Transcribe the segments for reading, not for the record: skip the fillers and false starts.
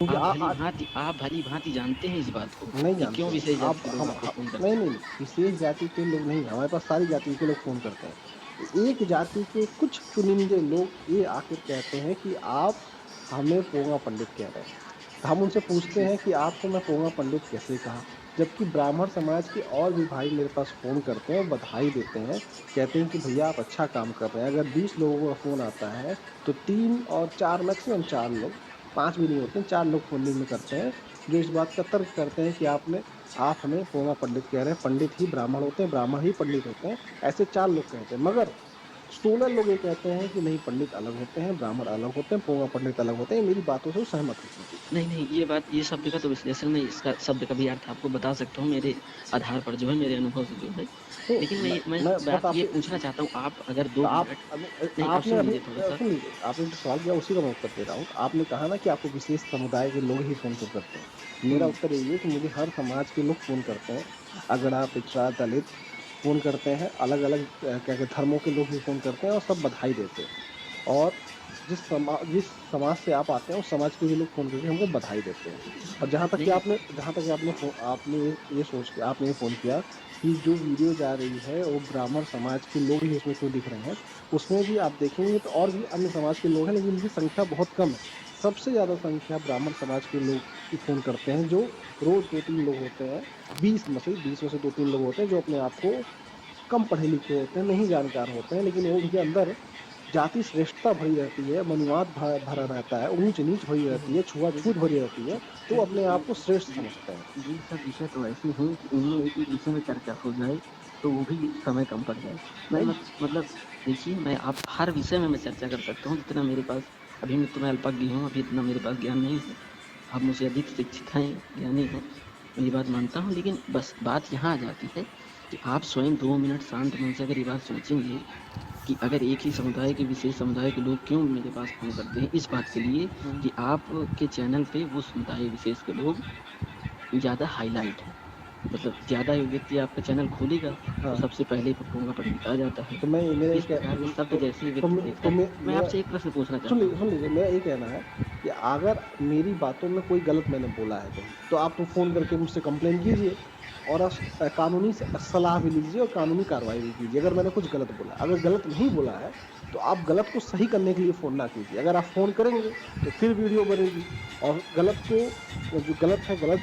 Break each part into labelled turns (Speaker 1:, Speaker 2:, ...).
Speaker 1: क्योंकि
Speaker 2: आप भली-भाँति जानते हैं इस बात को
Speaker 1: नहीं
Speaker 2: कि
Speaker 1: जानते
Speaker 2: क्यों
Speaker 1: हैं।
Speaker 2: विशेष जाति
Speaker 1: आप
Speaker 2: के लोग आपको फ़ोन
Speaker 1: नहीं,
Speaker 2: करते हैं।
Speaker 1: नहीं, विशेष जाति के लोग नहीं, हमारे पास सारी जाति के लोग फ़ोन करते हैं। एक जाति के कुछ चुनिंदे लोग ये आकर कहते हैं कि आप हमें पोंगा पंडित कह रहे हैं। तो हम उनसे पूछते हैं कि आपको मैं पोंगा पंडित कैसे कहा? जबकि ब्राह्मण समाज के और भी भाई मेरे पास फ़ोन करते हैं और बधाई देते हैं। कहते हैं कि भैया आप अच्छा काम कर रहे हैं। अगर 20 लोगों का फ़ोन आता है, तो 3 और 4 मैक्सिमम 4 लोग, 5 भी नहीं होते हैं, 4 लोग फ़ोन में करते हैं, जो इस बात का तर्क करते हैं कि आप हमें पोंगा पंडित कह रहे हैं, पंडित ही ब्राह्मण होते हैं, ब्राह्मण ही पंडित होते हैं, ऐसे 4 लोग कहते हैं। मगर 16 लोग ये कहते हैं कि नहीं, पंडित अलग होते हैं, ब्राह्मण अलग होते हैं, पोंगा पंडित अलग होते हैं। मेरी बातों से वो सहमत होते हैं।
Speaker 2: नहीं, नहीं, ये शब्द का तो विश्लेषण मैं इसका शब्द का भी अर्थ आपको बता सकता हूँ मेरे आधार पर जो है, मेरे अनुभव से जो है।
Speaker 1: तो
Speaker 2: लेकिन मैं
Speaker 1: मैं बस
Speaker 2: बात ये
Speaker 1: आपसे
Speaker 2: पूछना चाहता हूँ, आप अगर 2
Speaker 1: तो आप
Speaker 2: मिनट नहीं, आप
Speaker 1: आपने
Speaker 2: सुन
Speaker 1: अभी
Speaker 2: लीजिए थोड़ा-सा।
Speaker 1: सुन लीजिए, आपने जो सवाल किया उसी का मैं उत्तर दे रहा हूँ। आपने कहा ना कि आपको विशेष समुदाय के लोग ही फ़ोन क्यों करते हैं? मेरा
Speaker 2: हुँ,
Speaker 1: उत्तर यही है कि मुझे हर समाज के लोग फ़ोन करते हैं। अगड़ा, पिछड़ा, दलित फ़ोन करते हैं, अलग-अलग क्या कहते हैं धर्मों के लोग भी फ़ोन करते हैं और सब बधाई देते हैं। और जिस समाज से आप आते हैं, उस समाज के भी लोग फ़ोन करके हमको बधाई देते हैं। और
Speaker 2: नहीं,
Speaker 1: जहाँ तक कि आपने ये सोच के आपने ये फ़ोन किया कि जो वीडियो जा रही है, वो ब्राह्मण समाज के लोग ही उसमें क्यों दिख रहे हैं? उसमें भी आप देखेंगे तो और भी अन्य समाज के लोग हैं, लेकिन उनकी संख्या बहुत कम है। सबसे ज़्यादा संख्या ब्राह्मण समाज के लोग ही फ़ोन करते हैं, जो रोज़ 2-3 लोग होते हैं। 20 में से 2-3 लोग होते हैं, जो अपने आप को कम पढ़े-लिखे होते हैं, नहीं जानकार होते हैं, लेकिन वो उनके अंदर जाति श्रेष्ठता भरी रहती है, मनुवाद भरा रहता है, ऊंच-नीच भरी रहती
Speaker 2: देखिए
Speaker 1: है,
Speaker 2: देखिए
Speaker 1: छुआ-छूत भरी रहती है, तो वो अपने आप को श्रेष्ठ
Speaker 2: ये
Speaker 1: समझते हैं।
Speaker 2: ये सब विषय तो ऐसे हैं कि इनमें एक-एक विषय में चर्चा हो जाए, तो वो भी समय कम पड़ जाए। मैं
Speaker 1: नहीं,
Speaker 2: मतलब देखिए, मैं आप हर विषय में मैं चर्चा कर सकता हूँ, जितना मेरे पास अभी तो मैं अल्पज्ञ हूँ, अभी इतना मेरे पास ज्ञान नहीं है। आप मुझसे अधिक शिक्षित हैं, ज्ञानी हैं, मैं ये बात मानता हूँ, लेकिन बस बात यहाँ आ जाती है कि आप स्वयं 2 मिनट शांत मन से अगर ये बात सोचेंगे कि अगर एक ही समुदाय के विशेष समुदाय के लोग क्यों मेरे पास फ़ोन करते हैं, इस बात के लिए
Speaker 1: हुँ,
Speaker 2: कि आपके चैनल पे वो समुदाय विशेष के लोग ज़्यादा हाइलाइट हैं। मतलब ज़्यादा व्यक्ति आपका चैनल खोलेगा, तो
Speaker 1: हाँ,
Speaker 2: सबसे पहले पोंगा पंडित आ जाता है।
Speaker 1: तो मैं मेरा ये
Speaker 2: इस
Speaker 1: कह
Speaker 2: प्रकार के शब्द
Speaker 1: तो
Speaker 2: जैसे ही
Speaker 1: तो
Speaker 2: व्यक्ति
Speaker 1: मैं
Speaker 2: देखता
Speaker 1: तो
Speaker 2: है,
Speaker 1: मैं
Speaker 2: मैं
Speaker 1: मेरा
Speaker 2: आपसे एक प्रश्न पूछना चाहता हूँ।
Speaker 1: सुन लीजिए, मेरा ये कहना है कि अगर मेरी बातों में कोई गलत मैंने बोला है कहीं, तो आप तो फ़ोन करके मुझसे कंप्लेन कीजिए और कानूनी सलाह भी लीजिए और कानूनी कार्रवाई भी कीजिए, अगर मैंने कुछ गलत बोला है। अगर गलत नहीं बोला है, तो आप गलत को सही करने के लिए फ़ोन ना कीजिए। अगर आप फ़ोन करेंगे, तो फिर वीडियो बनेगी और जो गलत है गलत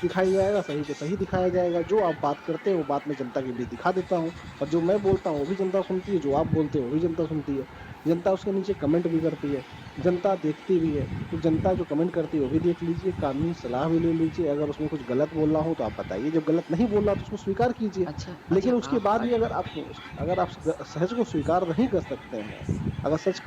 Speaker 1: दिखाया जाएगा, सही को सही दिखाया जाएगा। जो आप बात करते हैं, वो बात मैं जनता के बीच दिखा देता हूँ और जो मैं बोलता हूँ, वो भी जनता सुनती है, जो आप बोलते हो, वो भी जनता सुनती है। जनता उसके नीचे कमेंट भी करती है, जनता देखती भी है, तो जनता जो कमेंट करती है वो भी देख लीजिए, कानूनी सलाह भी ले लीजिए, अगर उसमें कुछ गलत बोल रहा हूँ तो आप बताइए, जब गलत नहीं बोल रहा तो उसको स्वीकार कीजिए।
Speaker 2: अच्छा अच्छा
Speaker 1: लेकिन उसके
Speaker 2: आप
Speaker 1: बाद भी अगर आप सच को स्वीकार नहीं कर सकते हैं, अगर सच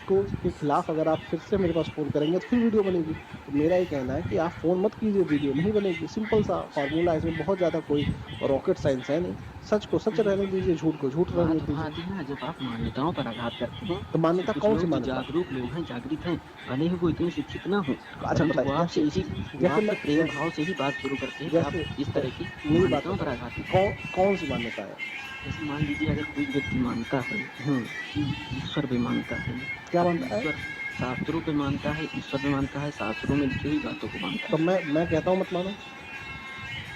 Speaker 1: को के खिलाफ अगर आप फिर से मेरे पास फ़ोन करेंगे तो फिर वीडियो बनेगी। तो मेरा ये कहना है कि आप फ़ोन मत कीजिए, वीडियो नहीं बनेगी, सिंपल सा फ़ॉर्मूला है, इसमें बहुत ज़्यादा कोई रॉकेट साइंस है नहीं। सच को सच
Speaker 2: नहीं,
Speaker 1: रहने दीजिए, झूठ को झूठ रहने
Speaker 2: बात वहाँ
Speaker 1: दीजिए।
Speaker 2: आती है ना जब आप मान्यताओं पर आघात करते हैं
Speaker 1: तो
Speaker 2: कि
Speaker 1: मान्यता
Speaker 2: कुछ
Speaker 1: कौन सी
Speaker 2: लोग जो
Speaker 1: मान्यता?
Speaker 2: जागरूक लोग हैं, जागृत हैं, भले ही वो इतने शिक्षित ना हों,
Speaker 1: अच्छा
Speaker 2: परंतु
Speaker 1: बताइए,
Speaker 2: वो
Speaker 1: जैसे
Speaker 2: आपसे
Speaker 1: मैं
Speaker 2: प्रेम
Speaker 1: जैसे
Speaker 2: भाव से ही बात शुरू करते हैं कि आप
Speaker 1: जैसे
Speaker 2: इस
Speaker 1: जै
Speaker 2: तरह की
Speaker 1: मेरी बात
Speaker 2: मान्यताओं पर
Speaker 1: बताइए,
Speaker 2: आघात ना करें।
Speaker 1: कौन सी मान्यता है?
Speaker 2: जैसे मान लीजिए अगर कोई व्यक्ति मानता है
Speaker 1: हुँ,
Speaker 2: कि ईश्वर पे मानता है,
Speaker 1: क्या
Speaker 2: अब
Speaker 1: मानता है?
Speaker 2: ईश्वर शास्त्रों पे मानता है, ईश्वर पे मानता है, शास्त्रों में लिखी हुई बातों को मानता
Speaker 1: तो
Speaker 2: है।
Speaker 1: मैं कहता हूँ मत मानो।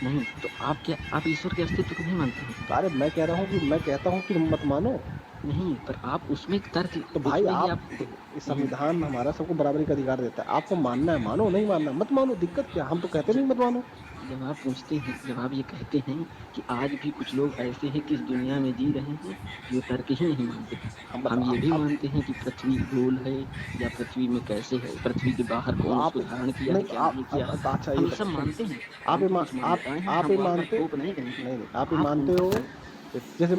Speaker 2: नहीं, तो आप ईश्वर के अस्तित्व को नहीं मानते हैं?
Speaker 1: तो अरे मैं कहता हूँ कि मत मानो।
Speaker 2: नहीं, पर आप उसमें एक तर्क
Speaker 1: तो भाई
Speaker 2: उसमें ही
Speaker 1: आप
Speaker 2: आप
Speaker 1: देखिए, ये
Speaker 2: नहीं,
Speaker 1: संविधान हमारा सबको बराबरी का अधिकार देता है। आपको मानना है मानो, नहीं मानना है मत मानो, दिक्कत क्या है? हम तो कहते
Speaker 2: ज
Speaker 1: नहीं मत मानो।
Speaker 2: जब आप ये कहते हैं कि आज भी कुछ लोग ऐसे हैं कि इस दुनिया में जी रहे हैं, जो तर्क ही नहीं मानते।
Speaker 1: हम
Speaker 2: हम
Speaker 1: बता
Speaker 2: ये भी
Speaker 1: अब
Speaker 2: मानते हैं कि पृथ्वी गोल है या पृथ्वी में कैसे है, पृथ्वी के बाहर
Speaker 1: तो
Speaker 2: कौन
Speaker 1: आप
Speaker 2: उसको धारण किया है,
Speaker 1: नहीं तो
Speaker 2: क्या नहीं किया है।
Speaker 1: अच्छा ये
Speaker 2: हम ये सब
Speaker 1: बताओ सुन
Speaker 2: मानते हैं,
Speaker 1: आप ये
Speaker 2: परंतु
Speaker 1: मा
Speaker 2: कुछ मान्यताएँ हैं,
Speaker 1: आप
Speaker 2: हम
Speaker 1: ये
Speaker 2: वहाँ पर
Speaker 1: मानते
Speaker 2: थोप नहीं देंगे।
Speaker 1: नहीं, नहीं, आप ये
Speaker 2: आप
Speaker 1: मानते
Speaker 2: उन पर
Speaker 1: हो
Speaker 2: चल
Speaker 1: जैसे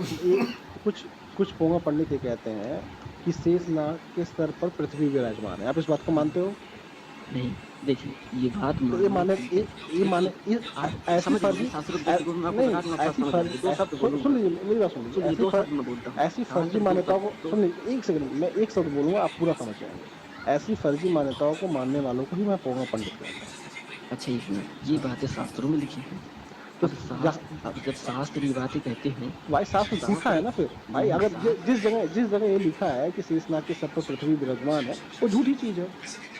Speaker 1: कुछ कुछ पोंगा पंडित ये कहते हैं कि शेषनाग के सर पर पृथ्वी विराजमान है। आप इस बात को
Speaker 2: नहीं,
Speaker 1: मानते हो?
Speaker 2: नहीं, देखिए ये बात
Speaker 1: तो ये
Speaker 2: मानना
Speaker 1: माने
Speaker 2: ठीक है।
Speaker 1: ये माने
Speaker 2: देखिए,
Speaker 1: ये
Speaker 2: आप
Speaker 1: ऐसी
Speaker 2: समझ लीजिए
Speaker 1: फर्जी
Speaker 2: शास्त्रों के
Speaker 1: ऐ
Speaker 2: दृष्टिकोण में मैं आपको
Speaker 1: नहीं,
Speaker 2: बता दूँ, आप बात
Speaker 1: ऐसी
Speaker 2: समझ
Speaker 1: फर्जी
Speaker 2: जाएँगे। 2 शब्द बोलूँगा,
Speaker 1: सुन लीजिए मेरी बात सुन लीजिए।
Speaker 2: सुनिए 2 शब्द मैं बोलता हूँ।
Speaker 1: ऐसी
Speaker 2: कहाँ
Speaker 1: फर्जी
Speaker 2: तक 2
Speaker 1: मान्यताओं
Speaker 2: शब्द
Speaker 1: को
Speaker 2: 2
Speaker 1: सुन लीजिए 1 सेकंड मैं 1 शब्द बोलूँगा, आप पूरा समझ जाएँगे। ऐसी फर्जी मान्यताओं को मानने वालों को ही मैं पोंगा पंडित कहता हूँ।
Speaker 2: अच्छा 1 मिनट, ये
Speaker 1: हाँ।
Speaker 2: बातें शास्त्रों में लिखी हैं?
Speaker 1: तो
Speaker 2: अब जब शास्त्र ये बातें कहते हैं,
Speaker 1: भाई शास्त्र सीखा है ना फिर भाई,
Speaker 2: हाँ,
Speaker 1: अगर जिस जगह ये लिखा है कि शेषनाग के सर पर पृथ्वी विराजमान है, वो झूठी चीज है।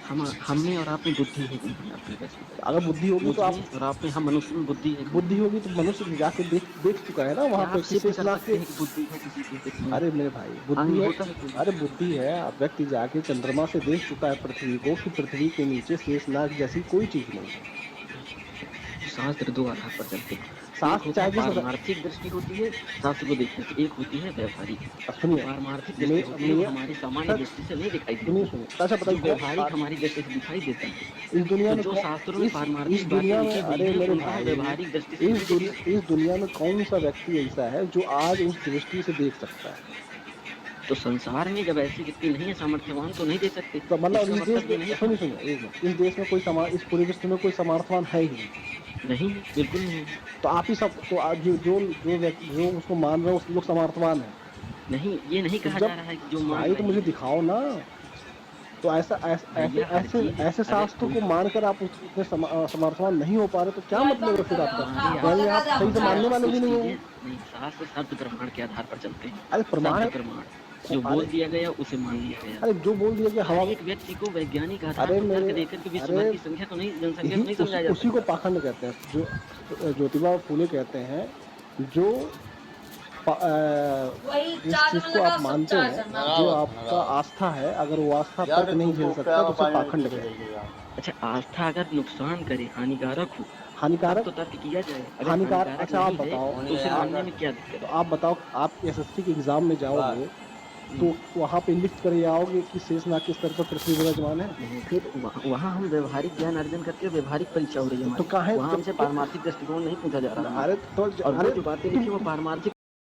Speaker 2: हम में और आप में बुद्धि है कि नहीं, आप ये बस बताइए।
Speaker 1: अगर बुद्धि होगी
Speaker 2: मुझ
Speaker 1: तो आप,
Speaker 2: में और आप में, हम मनुष्य में बुद्धि है कि
Speaker 1: बुद्धि
Speaker 2: नहीं?
Speaker 1: होगी तो मनुष्य जाके देख चुका है ना वहां
Speaker 2: क्या
Speaker 1: पे
Speaker 2: आप
Speaker 1: कि
Speaker 2: सिद्ध कर
Speaker 1: शेषनाग
Speaker 2: सकते
Speaker 1: के।
Speaker 2: हैं कि बुद्धि है किसी की किसी में?
Speaker 1: अरे मेरे भाई बुद्धि
Speaker 2: अंग
Speaker 1: है।
Speaker 2: होता है कोई?
Speaker 1: अरे बुद्धि है, अब व्यक्ति जाके चंद्रमा से देख चुका है पृथ्वी को कि पृथ्वी के नीचे शेषनाग जैसी कोई चीज नहीं है।
Speaker 2: शास्त्र दो आधार पर चलते हैं। एक
Speaker 1: शास्त्र
Speaker 2: होता है
Speaker 1: चाहे जिस,
Speaker 2: पारमार्थिक दृष्टि होती है शास्त्र को देखने की, एक होती है व्यवहारिक। जो
Speaker 1: सुनिए
Speaker 2: पारमार्थिक दृष्टि होती है वो हमारी सामान्य
Speaker 1: सच,
Speaker 2: दृष्टि से नहीं दिखाई
Speaker 1: सुनिए
Speaker 2: देती।
Speaker 1: सुनिए अच्छा
Speaker 2: जो
Speaker 1: बताइए
Speaker 2: व्यवहारिक हमारी दृष्टि से दिखाई देती है।
Speaker 1: इस दुनिया
Speaker 2: तो
Speaker 1: में
Speaker 2: जो
Speaker 1: कौन,
Speaker 2: शास्त्रों में
Speaker 1: इस
Speaker 2: पारमार्थिक बातें
Speaker 1: दुनिया में,
Speaker 2: लिखी हुई
Speaker 1: अरे
Speaker 2: हैं
Speaker 1: मेरे
Speaker 2: उनको हम
Speaker 1: भाई,
Speaker 2: व्यवहारिक दृष्टि से नहीं देख सकते।
Speaker 1: इस दुनिया में कौन सा व्यक्ति ऐसा है जो आज उस दृष्टि से देख सकता है?
Speaker 2: तो संसार में जब ऐसे व्यक्ति नहीं है सामर्थ्यवान तो नहीं दे सकते।
Speaker 1: तो मतलब
Speaker 2: इसका
Speaker 1: इस देश
Speaker 2: मतलब ये नहीं
Speaker 1: में,
Speaker 2: था।
Speaker 1: सुनिए सुनिए एक मिनट, इस देश में कोई इस पूरे विश्व में कोई सामर्थ्यवान है ही नहीं।
Speaker 2: नहीं है, बिल्कुल नहीं है।
Speaker 1: तो आप ही सब, तो आज जो व्यक्ति जो उसको मान रहे हो उस लोग सामर्थ्यवान है।
Speaker 2: नहीं, ये नहीं
Speaker 1: तो
Speaker 2: कहा जा
Speaker 1: जब,
Speaker 2: रहा है कि जो मान
Speaker 1: भाई तो
Speaker 2: रहे
Speaker 1: मुझे
Speaker 2: हैं।
Speaker 1: दिखाओ ना। तो ऐसा ऐसे
Speaker 2: भैया हर
Speaker 1: ऐसे
Speaker 2: चीज,
Speaker 1: ऐसे
Speaker 2: अरे
Speaker 1: शास्त्रों
Speaker 2: तुम
Speaker 1: को मानकर आप उतने समर्थवान नहीं हो पा रहे, तो क्या मतलब है फिर आपका?
Speaker 2: हमारे यहाँ
Speaker 1: यानी आप सही से मानने वाले भी
Speaker 2: कुछ
Speaker 1: नहीं
Speaker 2: चीजें
Speaker 1: हो।
Speaker 2: नहीं, शास्त्र शब्द प्रमाण के आधार पर चलते हैं।
Speaker 1: अरे प्रमाण,
Speaker 2: शब्द प्रमाण जो
Speaker 1: अरे
Speaker 2: बोल दिया गया उसे मान लिया गया।
Speaker 1: अरे जो बोल दिया कि
Speaker 2: हर
Speaker 1: हवा,
Speaker 2: एक व्यक्ति को वैज्ञानिक आधार
Speaker 1: अरे
Speaker 2: पर तर्क
Speaker 1: मेरे,
Speaker 2: देकर के विश्व
Speaker 1: अरे
Speaker 2: भर की संख्या को नहीं, जनसंख्या
Speaker 1: यही
Speaker 2: को नहीं समझाया जा
Speaker 1: उसी को
Speaker 2: सकता।
Speaker 1: पाखंड कहते हैं, जो ज्योतिबा फूले कहते हैं। जो जिस चीज को आप मानते हैं, जो आपका आस्था है, अगर वो आस्था तर्क नहीं झेल सकता तो उसे पाखंड कहते हैं।
Speaker 2: अच्छा, आस्था अगर नुकसान करे, हानिकारक हो, तब तो
Speaker 1: हानिकारक,
Speaker 2: तर्क किया जाए। अगर
Speaker 1: हानिकार
Speaker 2: हानिकारक
Speaker 1: अच्छा आप
Speaker 2: नहीं है
Speaker 1: बताओ,
Speaker 2: तो उसे मानने में क्या
Speaker 1: तो
Speaker 2: दिक्कत
Speaker 1: आप बताओ, आप एसएससी के एग्जाम में जाओगे
Speaker 2: है?
Speaker 1: तो वहां पे लिख कर आओगे कि शेषनाग के स्तर पर पृथ्वी विराजमान है।
Speaker 2: नहीं, फिर वहाँ हम व्यवहारिक ज्ञान अर्जन करके व्यवहारिक परीक्षा हो रही है
Speaker 1: तो
Speaker 2: हमारी।
Speaker 1: कहा है
Speaker 2: वहाँ हमसे पारमार्थिक दृष्टिकोण नहीं पूछा जा रहा
Speaker 1: अरे
Speaker 2: हमारा।
Speaker 1: तो
Speaker 2: और वो
Speaker 1: अरे
Speaker 2: जो बातें लिखी वो पारमार्थिक